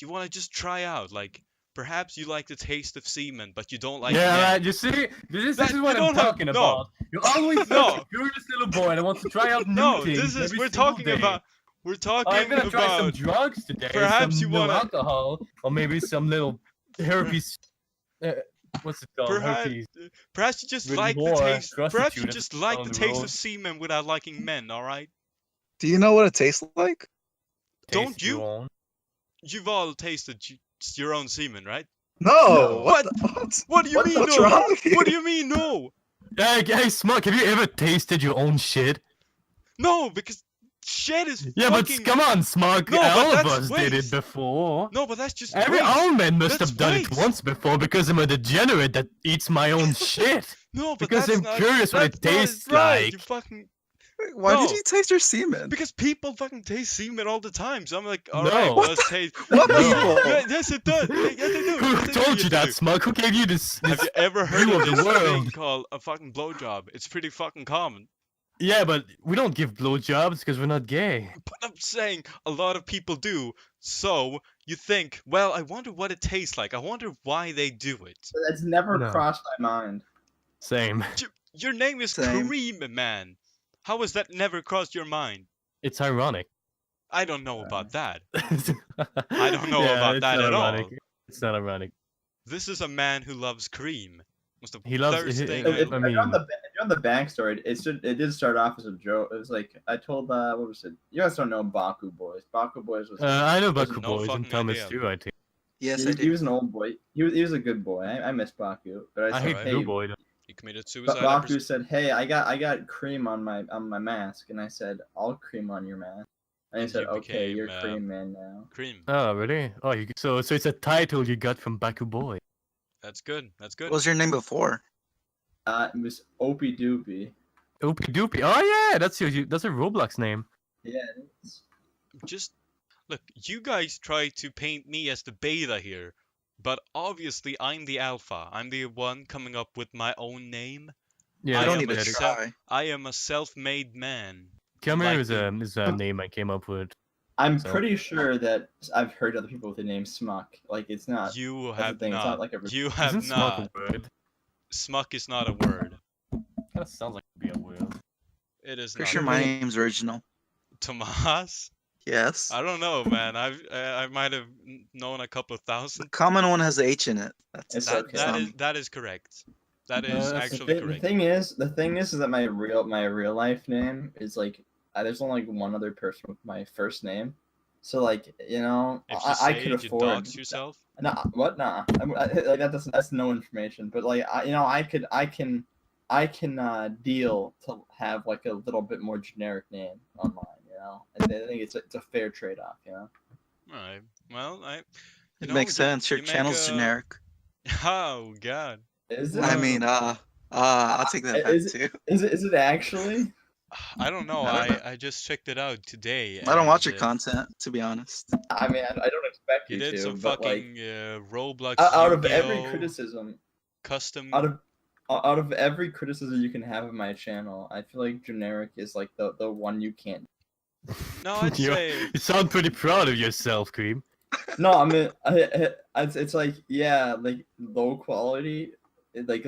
you want to just try out, like perhaps you like the taste of semen, but you don't like Yeah, men. right. You see, this That- is what you I'm don't have- talking no. about. You're always No. such a curious little boy that wants to try out new No, things this is every we're single talking day. about we're talking I'm gonna try some about drugs today. perhaps some you no wanna- alcohol, or maybe some little herpes. What's it called? perhaps Herpes. perhaps you just With like the more taste. Perhaps you prostitute just like down the the taste road. of semen without liking men. All right. Do you know what it tastes like? Don't Taste your you? own. You've all tasted your own semen, right? No. What? What? What do you What- mean what's no? wrong with What do you? you mean no? Hey, Smuck, have you ever tasted your own shit? No, because shit is Yeah, but fucking. come on, Smuck. No, but All of that's us did it waste. before. No, but that's just Every waste. all men must That's have done it waste. once before because I'm a degenerate that eats my own shit. No, but Because that's I'm not. curious what That's it not tastes right. You like. fucking. Why did No. you taste your semen? Because people fucking taste semen all the time. So I'm like, all No. right, What let's taste. What No. people? Yeah, yes, it does. Yeah, they do. Who Yes, they do. told Yes, you they that, do. Smuck? Who gave you this Have you ever heard view of of the this thing world? called a fucking blowjob? It's pretty fucking common. Yeah, but we don't give blowjobs because we're not gay. But I'm saying a lot of people do. So you think, well, I wonder what it tastes like. I wonder why they do it. That's never No. crossed my mind. Same. Your name is Same. Cream Man. How has that never crossed your mind? It's ironic. I don't know about that. I don't know about that at all. It's not ironic. This is a man who loves cream. Must have He loves- thirsting. I If mean- you're on the backstory, it did start off as a joke. It was like I told what was it? You guys don't know Baku Boys. Baku Boys was I know Baku no Boys fucking and Thomas idea. too, I think. Yes, I he did. was an old boy. He was a good boy. I miss Baku, but I I said, hate Alright. Blue hey, Boy. He committed But suicide. Baku said, "Hey, I got cream on my mask," and I said, "I'll cream on your mask." And he And said, you "Okay, became, you're cream man now." Cream. Oh, really? Oh, so it's a title you got from Baku Boy. That's good. That's good. What was your name before? It was Opie Doopie. Oopie Doopie. Oh yeah, that's that's a Roblox name. Yeah. It's, Just look, you guys try to paint me as the beta here, but obviously I'm the alpha. I'm the one coming up with my own name. Yeah, I I don't am even a pathetic. self- try. I am a self-made man. Come like here is the- a name I came up with. I'm So- pretty sure that I've heard other people with the name Smuck. Like it's not. You that's the have thing, it's not not. like a- You have Isn't Smuck not. a word? Smuck is not a word. Kind of sounds like it'd be a word. It is Pretty not. sure my name's original. Tomas? Yes. I don't know, man. I might have known a couple of The thousand. common one has H in it. That's It's That okay. that is correct. That is that's the The actually thing, correct. the thing is that my real life name is like there's only like one other person with my first name, so like If you I say could it, you afford. dox yourself. Nah, what? Nah, like that's no information. But like I can deal to have like a little bit more generic name online. I think it's a fair trade off. Alright. Well, It makes sense. Your you make channel's a- generic. Oh god. Is it? I mean, I'll take that back Is too. Is it actually? I don't know. I don't know. I just checked it out today. I don't watch your and, content, to be honest. I mean, I don't expect He you did to, some but like fucking Roblox out of every Yu-Gi-Oh! criticism, Custom. out of every criticism you can have of my channel, I feel like generic is like the one you can't. No, I'd You- say You sound pretty proud of yourself, Cream. No, I mean, it's like like low quality, like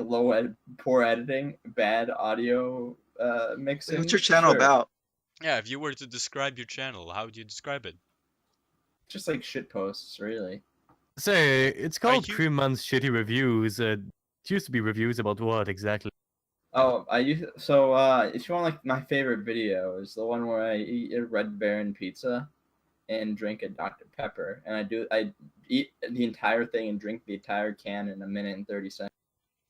poor editing, bad audio mixing. What's your channel sure. about? yeah. If you were to describe your channel, how would you describe it? Just like shit posts, really. Say, it's called you- Cream Man's Shitty Reviews. It used to be reviews about what exactly? Oh, if you want like my favorite video is the one where I eat a Red Baron pizza and drink a Dr. Pepper, and I eat the entire thing and drink the entire can in a minute and 30 seconds.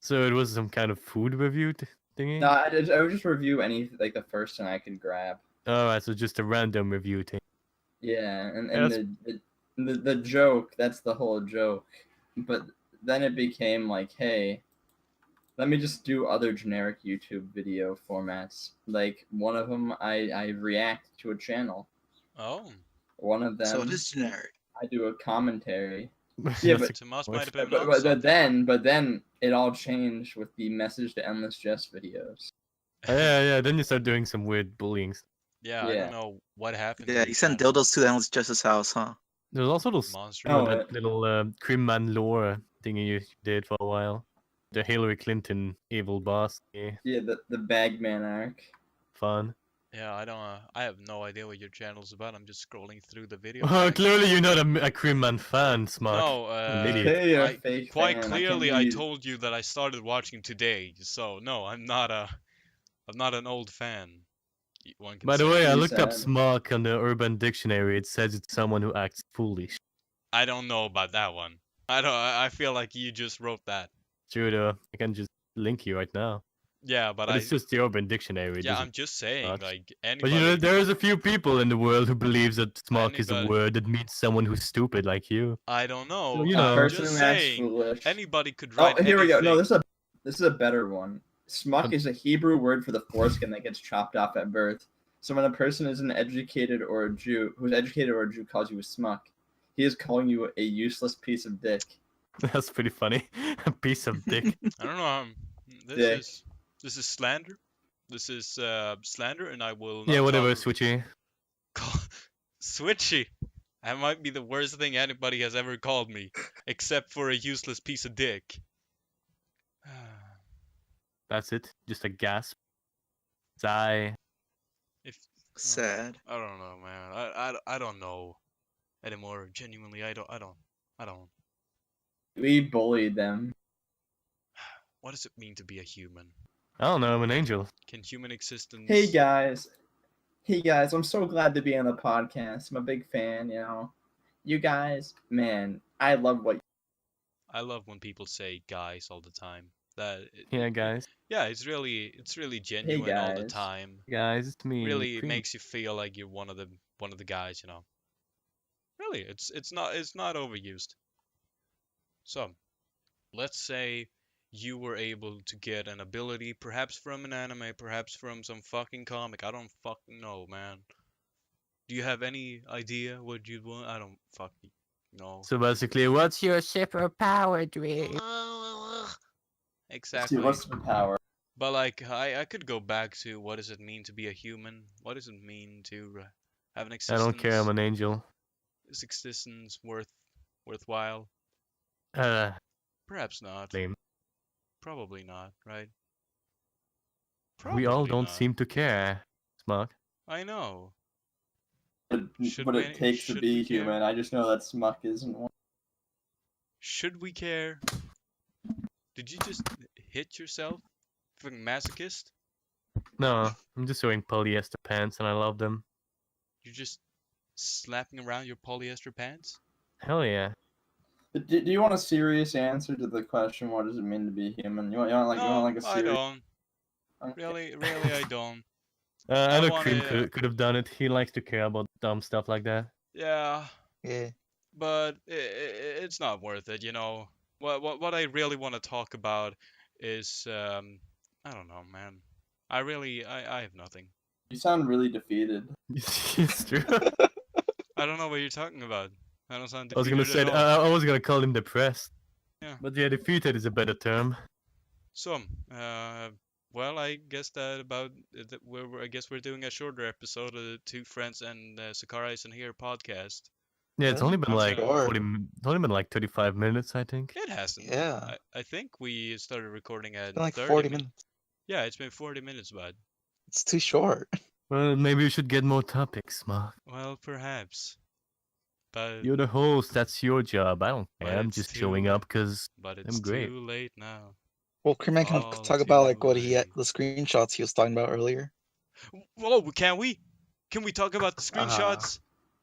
So it was some kind of food review thingy? No, I would just review any like the first thing I could grab. Alright, so just a random review thing. Yeah, Yeah, and the joke, that's the whole joke. But then it became like, hey, let me just do other generic YouTube video formats. Like one of them, I react to a channel. Oh, One of them, So it is generic. I do a commentary. Yeah, but- Tomas What? might have been But, on but, something. but then it all changed with the Message to Endless Jest videos. yeah, then you start doing some weird bullying. Yeah, I Yeah. don't know what happened. to Yeah, your you sent channel. dildos to the Endless Justice house, huh? There's also those Monster. Oh, that little Cream Man lore thingy you did for a while. The Hillary Clinton evil boss. Yeah, Yeah, the Bagman arc. fun. Yeah, I don't. I have no idea what your channel's about. I'm just scrolling through the video. Well, tags. clearly you're not a Cream Man fan, Smuck. No, An idiot. Okay, you're a I- fake quite fan. clearly, can't I believe- told you that I started watching today. So no, I'm not an old fan. One can By the say. way, I You looked up said- Smuck on the Urban Dictionary. It says it's someone who acts foolish. I don't know about that one. I don't. I feel like you just wrote that. True though. I can just link you right now. Yeah, but But it's just the Urban Dictionary. It yeah, doesn't I'm just saying, much. like But you know, anybody, there's a few people in the world who believes that smug is a Anybody- word that means someone who's stupid like you. I don't know. you A know. I'm person just who acts saying, foolish. anybody could Oh, write here we go. No, anything. this is a better one. Smuck is a Hebrew word for the foreskin that gets chopped off at birth. So when a person is who's educated or a Jew calls you a smuck, he is calling you a useless piece of dick. That's pretty funny. A piece of dick. I don't know. This Dick. is slander. This is slander, and I will not Yeah, whatever, tolerate- Switchy. Switchy. That might be the worst thing anybody has ever called me, except for a useless piece of dick. That's it. Just a gasp. Sigh. If Sad. I don't know, man. I don't know anymore. Genuinely, I don't. We bullied them. What does it mean to be a human? I don't know, I'm an angel. Can human existence? Hey guys, I'm so glad to be on the podcast. I'm a big fan. You guys, man, I love what. I love when people say guys all the time. Yeah, guys. Yeah, it's really genuine all the guys. time. Guys, it's me. Really Cream. makes you feel like you're one of the guys, you know. Really, it's not overused. So, let's say you were able to get an ability, perhaps from an anime, perhaps from some fucking comic. I don't fucking know, man. Do you have any idea what you'd want? I don't fucking know. So basically, what's your superpower dream? Exactly. What's the power? But like, I could go back to what does it mean to be a human? What does it mean to have an I existence? don't care, I'm an angel. Is existence worthwhile? Perhaps not. Lame. Probably not, right? We all Probably don't not. seem to care. Smug. I know. Should What we- it takes to should be we care? human. I just know that Smuck isn't one. Should we care? Did you just hit yourself? Fucking masochist? No, I'm just wearing polyester pants and I love them. You're just slapping around your polyester pants? Hell yeah. But do you want a serious answer to the question? What does it mean to be human? You want No, like a I serious? don't. Really, I don't. I know wanna, Cream could have done it. He likes to care about dumb stuff like that. Yeah, Yeah. but it's not worth it, you know. What I really want to talk about is I don't know, man. I have nothing. You sound really defeated. It's true. I don't know what you're talking about. I don't sound I was gonna defeated say, at all. I was gonna call him depressed. Yeah. But yeah, defeated is a better term. So, well, I guess that about I guess we're doing a shorter episode of the Two Friends and Xicara isn't here podcast. Yeah, it's Yeah, only been I'm like sure. 40, it's only been like 35 minutes, I think. It hasn't. Yeah. I think we started recording at It's been like 30 40 min- minutes. Yeah, it's been 40 minutes, bud. It's too short. Well, maybe we should get more topics, Mark. Well, perhaps. But You're the host, that's your job. I don't But care. I'm it's just too showing late. up because it's great. too late now. Well, Creamman can All talk about like too what he late. the screenshots he was talking about earlier. Whoa, can we? Can we talk about the screenshots?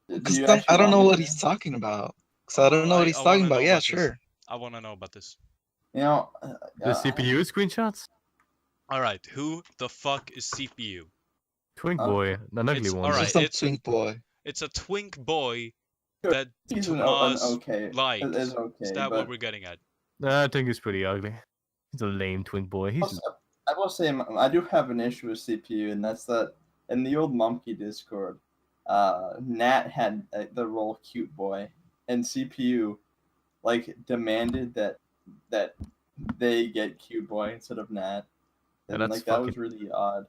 Do Because you I actually don't know want what to? he's talking about. So I don't know what he's I talking wanna about. know Yeah, about this. sure. I want to know about this. You know, The CPU screenshots? All right, who the fuck is CPU? Twink Oh. boy, an ugly It's one. alright. Just some it's- twink boy. It's a twink boy Sure, that he's an Tomas okay. likes. Is okay, Is that but what we're getting at? I think he's pretty ugly. He's a lame twink boy. He's I will say I do have an issue with CPU, and that's that in the old Monkey Discord, Nat had the role cute boy, and CPU like demanded that they get cute boy instead of Nat, Yeah, and that's like that was fucking- really odd.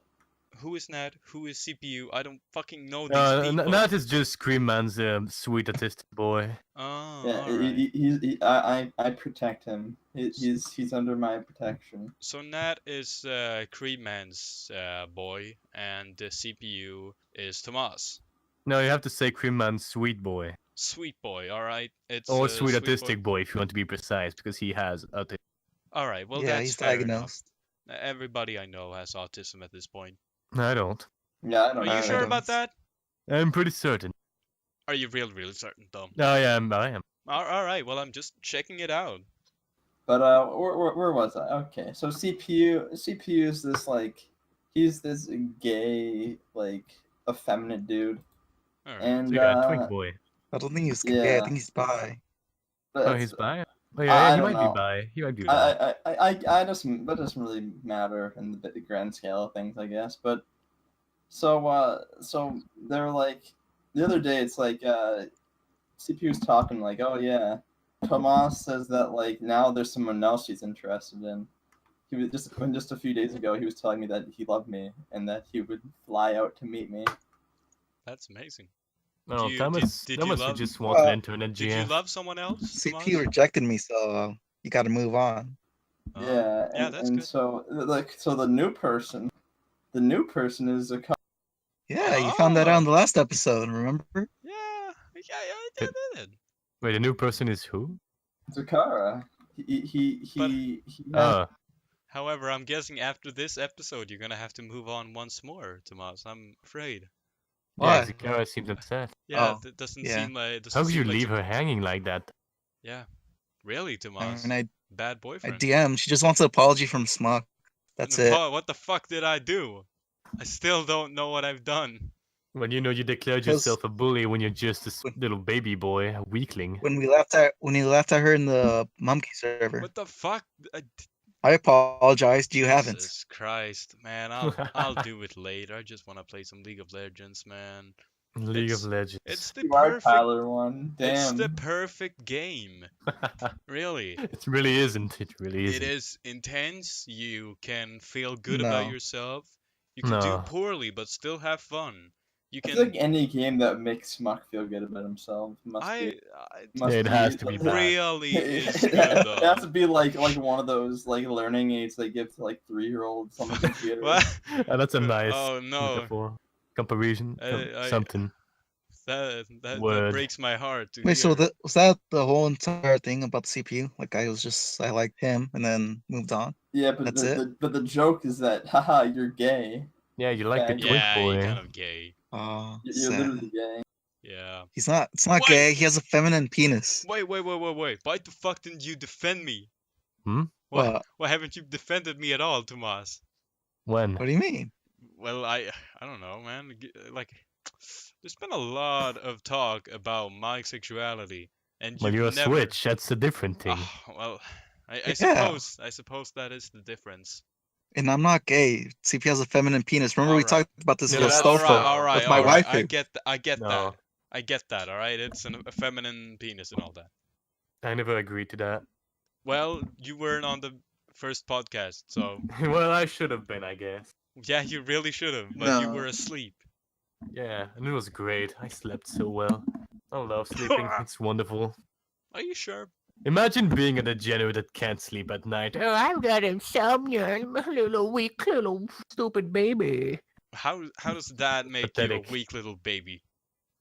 Who is Nat? Who is CPU? I don't fucking know these people. that is just Cream Man's sweet autistic boy. Oh, Yeah, alright. I protect him. He's under my protection. So Nat is Creedman's boy, and the CPU is Tomas. No, you have to say Cream Man's sweet boy. Sweet boy, alright? It's Or sweet boy. autistic boy if you want to be precise, because he has autism. Alright, well yeah, that's he's fair enough. diagnosed. Everybody I know has autism at this point. I don't. Yeah, I Are don't you know. sure don't. about that? I'm pretty certain. Are you really certain, though? I am. Alright, well I'm just checking it out. But where was I? Okay, so CPU is this like, he's this gay like effeminate dude, All right. So and you got a twink boy. I don't think he's gay. I yeah, think he's bi. Oh, that's, he's bi? Oh, yeah, I he don't might be know. bi. He might be Good. bi. I just, that doesn't really matter in the grand scale of things, I guess. But so they're like, the other day it's like CPU's talking like, oh yeah, Tomas says that like now there's someone else she's interested in. He was just a few days ago he was telling me that he loved me and that he would fly out to meet me. That's amazing. No, you- Thomas, did you Thomas would love- just want an Well, internet Did you GF. love someone else, CPU Tomas? rejected me, so you got to move on. Yeah, Yeah, and, that's and good. so like so the new person is a Yeah, you found that out in Oh. the last episode. Remember? Yeah, I did. Wait, the new person is who? Xicara. But- He Uh, However, I'm guessing after this episode, you're gonna have to move on once more, Tomas. I'm afraid. yeah, Why? Xicara seems upset. Yeah, Oh, that doesn't yeah. seem like. Doesn't How could seem you like leave her hanging like that? Yeah, really, I Tomas. mean, Bad I boyfriend. DM. She just wants an apology from Smuck. That's it. What the fuck did I do? I still don't know what I've done. When you know you declared 'Cause- yourself a bully when you're just a When- little baby boy, a weakling. When you laughed at her in the monkey server, What the fuck? I apologized. You haven't. Jesus Christ, man! I'll do it later. I just want to play some League of Legends, man. League It's- of Legends. It's the you are perfect. Tyler one. It's Damn. the perfect game. Really. It really isn't. It really isn't. It is intense. You can feel good about No. yourself. You can do No. poorly but still have fun. You I can. feel like any game that makes Smuck feel good about himself must be. Must It has to be bad. really is it good has though. to be like one of those like learning aids they give to like 3-year-olds on the computer. What? And that's a nice Oh no, metaphor. Comparison. Something. that Word. breaks my heart to Wait, so hear. was that the whole entire thing about the CPU? Like I liked him and then moved on. Yeah, but That's the joke is that haha, you're gay. Yeah, you like the Yeah, twink Yeah, boy. you're kind of gay. Oh, You're sad. literally gay. Yeah. It's not Wait. gay. He has a feminine penis. Wait. Why the fuck didn't you defend me? Hmm? Why haven't you defended me at all, Tomas? When? What do you mean? Well, I don't know, man. Like, there's been a lot of talk about my sexuality, and Well, you've you're a never. switch. That's a different thing. Ah, well, I Yeah. suppose that is the difference. And I'm not gay. CP has a feminine penis. Remember we Alright. talked about this Yeah, little that's all stuff right, all right, with my all right. wife. I get No. that. I get that. All right, it's a feminine penis and all that. I never agreed to that. Well, you weren't on the first podcast, so Well, I should have been, I guess. yeah, you really should have, but you No. were asleep. Yeah, and it was great. I slept so well. I love sleeping. It's wonderful. Are you sure? Imagine being a degenerate that can't sleep at night. Oh, I've got insomnia. I'm a little weak, little stupid baby. How does that make you Pathetic. a weak little baby?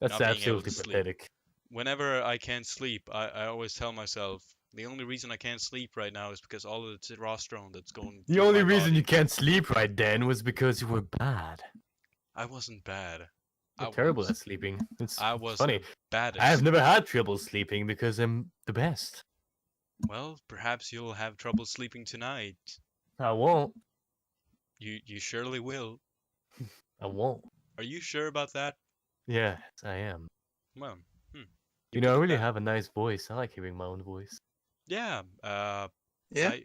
That's Not being able absolutely to sleep. pathetic. Whenever I can't sleep, I always tell myself the only reason I can't sleep right now is because all of the testosterone that's going. The through only my reason body. you can't sleep right then was because you were bad. I wasn't bad. You're I terrible was- at sleeping. It's I was funny. bad. I have never had trouble sleeping because I'm the best. Well, perhaps you'll have trouble sleeping tonight. I won't. You surely will. I won't. Are you sure about that? Yes, I am. Well, You know, I believe really that? have a nice voice. I like hearing my own voice. Yeah. Yeah.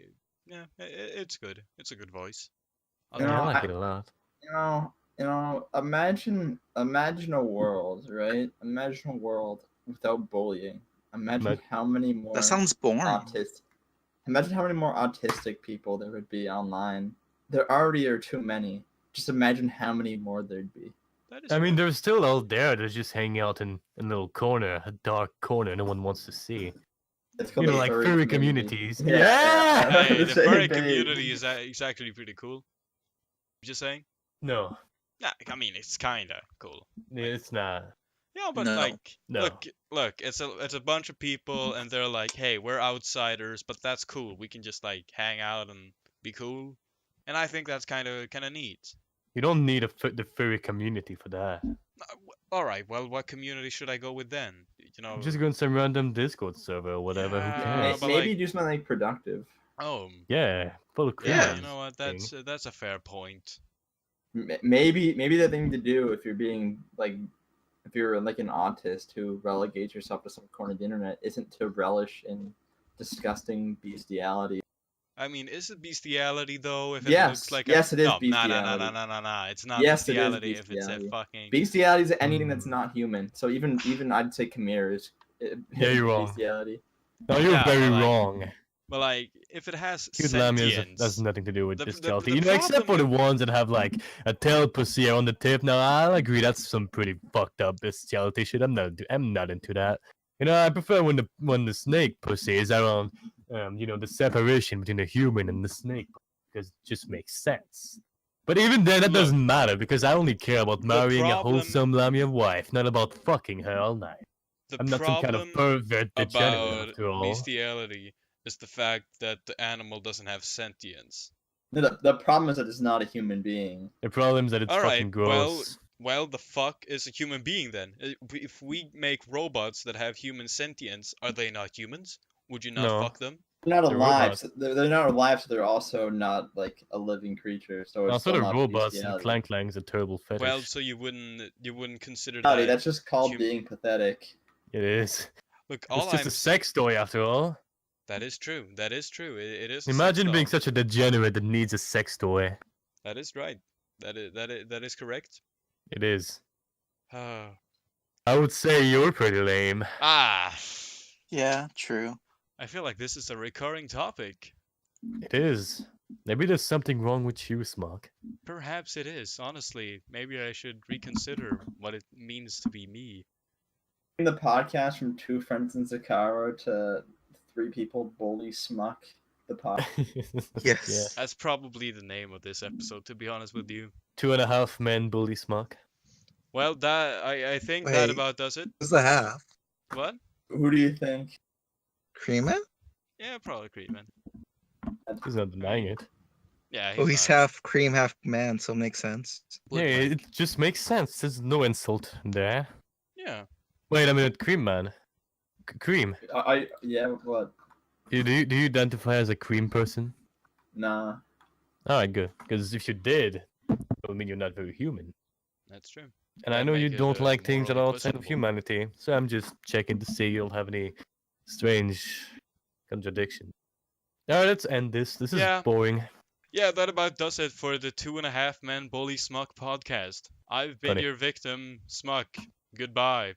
It's good. It's a good voice. I You Yeah, like I know, it. like it a lot. Imagine a world, right? Imagine a world without bullying. Imagine Ima- how many more That sounds boring. Imagine how many more autistic people there would be online. There already are too many. Just imagine how many more there'd be. That is I mean, true. they're still out there. They're just hanging out in a little corner, a dark corner no one wants to see. It's You know, the like furry communities. Yeah. Yeah! Hey, the The furry same community page. is actually pretty cool. Just saying. No, Yeah, I mean it's kinda cool. it's not. Yeah, but No. like, No. look, it's a bunch of people, and they're like, hey, we're outsiders, but that's cool. We can just like hang out and be cool, and I think that's kind of neat. You don't need the furry community for that. All right, well, what community should I go with then? you know. Just go on some random Discord server or whatever. Who Yeah, cares? but Maybe like- do something like productive. Oh, Yeah, full of yeah. crap. You know what? That's a fair point. Maybe the thing to do if you're being like, if you're like an autist who relegates yourself to some corner of the internet, isn't to relish in disgusting bestiality. I mean, is it bestiality though? If it Yes, looks like yes, it is no, nah, bestiality. nah. It's not Yes, it is bestiality if it's a bestiality. fucking. Bestiality is anything that's not human. So even I'd say Khmer is Yeah, you're wrong. bestiality. No, you're Yeah, very but, like, wong. But like, if it has Cute lamia sentience, has nothing to do with The- the- bestiality. the You know, except for problem the ones that have like a tail pussy on the tip. Now, I'll agree that's some pretty fucked up bestiality shit. I'm not into that. You know, I prefer when the snake pussy is around, the separation between the human and the snake, because it just makes sense. But even then, that Look, doesn't matter because I only care about the marrying a problem- wholesome lamia wife, not about fucking her all night. the I'm not some kind of problem pervert degenerate about after all. bestiality is the fact that the animal doesn't have sentience. No, the problem is that it's not a human being. The problem is that it's All right, fucking gross. Well, the fuck is a human being then? If we make robots that have human sentience, are they not humans? Would you not No. fuck them? They're not They're alive. robots. So they're not alive, so they're also not like a living creature. So it's Also, still the not robots and bestiality. Clank Clang's a terrible fetish. Well, so you wouldn't consider Howdy, that. that's just called hum- being pathetic. It is. Look, It's all just I'm a sex toy after all. that is true. That is true. It is. A Imagine sex being doll. such a degenerate that needs a sex toy. That is right. That is correct. It is. Ah. I would say you're pretty lame. Yeah, true. I feel like this is a recurring topic. It is. Maybe there's something wrong with you, Smuck. Perhaps it is. Honestly, maybe I should reconsider what it means to be me. In the podcast from two friends in Xicara to three people bully Smuck. The pod. Yes. Yeah. That's probably the name of this episode, to be honest with you. 2.5 men bully Smuck. Well, that I think that Wait. about does it. Who's the half? What? Who do you think? Creeman? Yeah, probably Creedman. He's not denying it. Yeah, Oh, he's not. half cream, half man, so it makes sense. Would Yeah, like- it just makes sense. There's no insult there. Yeah. Wait a minute, Cream Man. Cream. Yeah, what? Do you identify as a cream person? Nah. Alright, good. Because if you did, it would mean you're not very human. That's true. And I That'd know make you it, don't like things that are morally outside of questionable. humanity, so I'm just checking to see you don't have any strange contradiction. Alright, let's end this. This is Yeah. boring. Yeah, that about does it for the 2.5 Men Bully Smuck podcast. I've been Funny. your victim, Smuck. Goodbye.